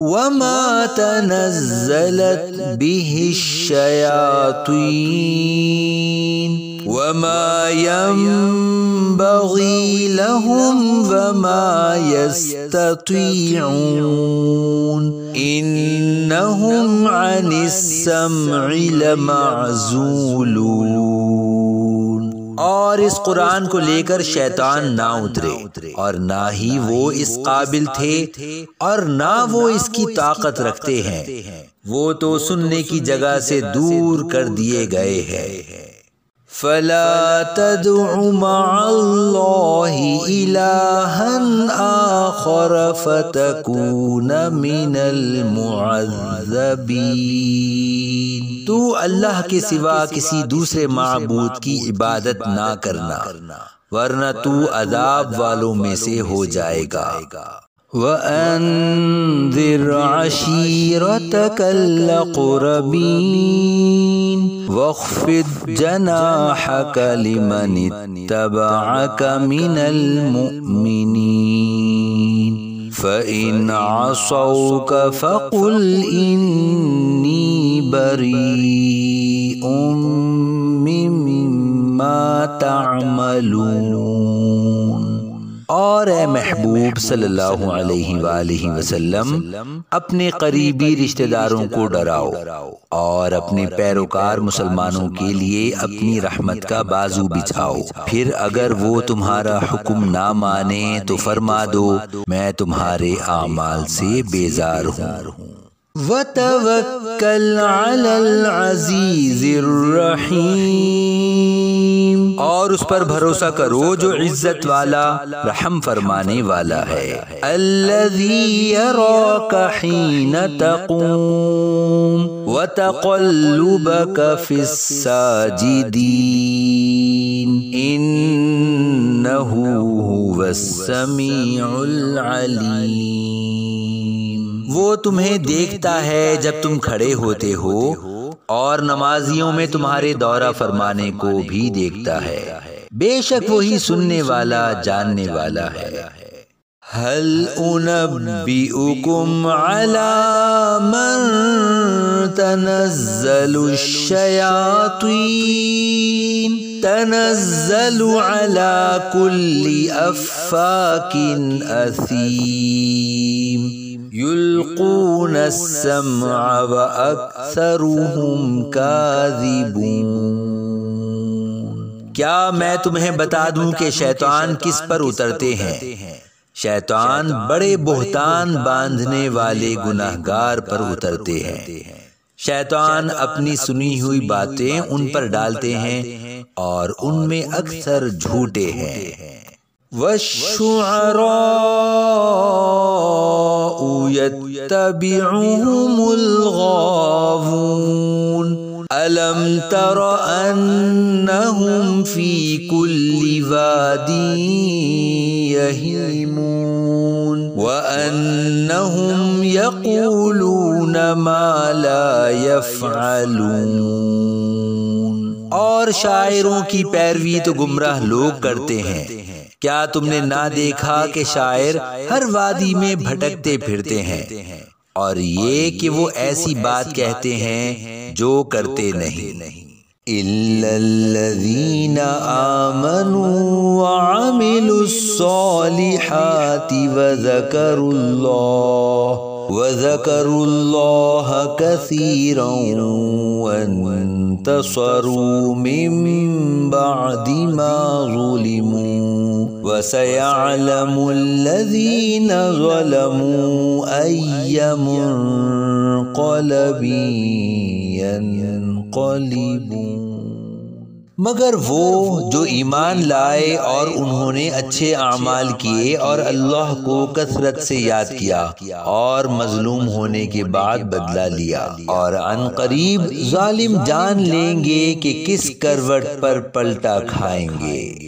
وما تنزلت به الشياطين وما ينبغي لهم وما يستطيعون إنهم عن السمع لمعزولون۔ اور اس قرآن کو لے کر شیطان نہ اترے، اور نہ ہی وہ اس قابل تھے اور نہ وہ اس کی طاقت رکھتے ہیں، وہ تو سننے کی جگہ سے دور کر دیے گئے ہیں۔ فلا تدع مع اللہ الہا آخر فتکون من المعذبین۔ تو اللہ کے سوا کسی دوسرے معبود کی عبادت نہ کرنا، ورنہ تو عذاب والوں میں سے ہو جائے گا۔ وَأَنذِرْ عَشِيرَتَكَ الْأَقْرَبِينَ وَاخْفِضْ جَنَاحَكَ لِمَنِ اتَّبَعَكَ مِنَ الْمُؤْمِنِينَ فَإِنْ عَصَوْكَ فَقُلْ إِنِّي بَرِيءٌ مِّمَّا تَعْمَلُونَ۔ اور اے محبوب صلی اللہ علیہ وآلہ وسلم، اپنے قریبی رشتہ داروں کو ڈراؤ اور اپنے پیروکار مسلمانوں کے لیے اپنی رحمت کا بازو بچھاؤ۔ پھر اگر وہ تمہارا حکم نہ مانے تو فرما دو میں تمہارے اعمال سے بیزار ہوں۔ وَتَوَكَّلْ عَلَى الْعَزِيزِ الرَّحِيمِ، اور اس پر بھروسہ کرو جو عزت والا رحم فرمانے والا ہے۔ الَّذِي يَرَاكَ حِينَ تَقُومُ وَتَقَلُّبَكَ فِي السَّاجِدِينَ إِنَّهُ هُوَ السَّمِيعُ الْعَلِيمُ۔ وہ تمہیں دیکھتا ہے جب تم کھڑے ہوتے ہو، اور نمازیوں میں تمہارے دورہ فرمانے کو بھی دیکھتا ہے، بے شک وہی سننے والا جاننے والا ہے۔ هل انبئکم علی من تنزل الشیاطین تنزل علی کل افاک اثیم یلقون السمع وَأَكْثَرُهُمْ كَاذِبُونَ۔ کیا میں تمہیں بتا دوں کہ شیطان کس پر اترتے ہیں؟ شیطان بڑے بہتان باندھنے والے گناہگار پر اترتے ہیں۔ شیطان اپنی سنی ہوئی باتیں ان پر ڈالتے ہیں اور ان میں اکثر جھوٹے ہیں۔ وَالشُّعَرَاءُ يَتَّبِعُهُمُ الْغَاوُونَ أَلَمْ تَرَ أَنَّهُمْ فِي كُلِّ وَادٍ يَهِيمُونَ وَأَنَّهُمْ يَقُولُونَ مَا لَا يَفْعَلُونَ۔ اور شاعروں کی پیروی تو گمراہ لوگ کرتے ہیں۔ کیا تم نے نہ دیکھا کہ شاعر ہر وادی میں بھٹکتے پھرتے ہیں، اور یہ کہ وہ ایسی بات کہتے ہیں جو کرتے نہیں۔ إِلَّا الَّذِينَ آمَنُوا وَعَمِلُوا الصَّالِحَاتِ وَذَكَرُوا اللَّهَ كَثِيرًا وَانتَصَرُوا مِن بَعْدِ مَا ظُلِمُوا وَسَيَعْلَمُ الَّذِينَ ظَلَمُوا أَيَّ مُنقَلَبٍ يَنقَلِبُونَ۔ مگر وہ جو ایمان لائے اور انہوں نے اچھے اعمال کیے اور اللہ کو کثرت سے یاد کیا اور مظلوم ہونے کے بعد بدلہ لیا، اور عن قریب ظالم جان لیں گے کہ کس کروٹ پر پلٹا کھائیں گے۔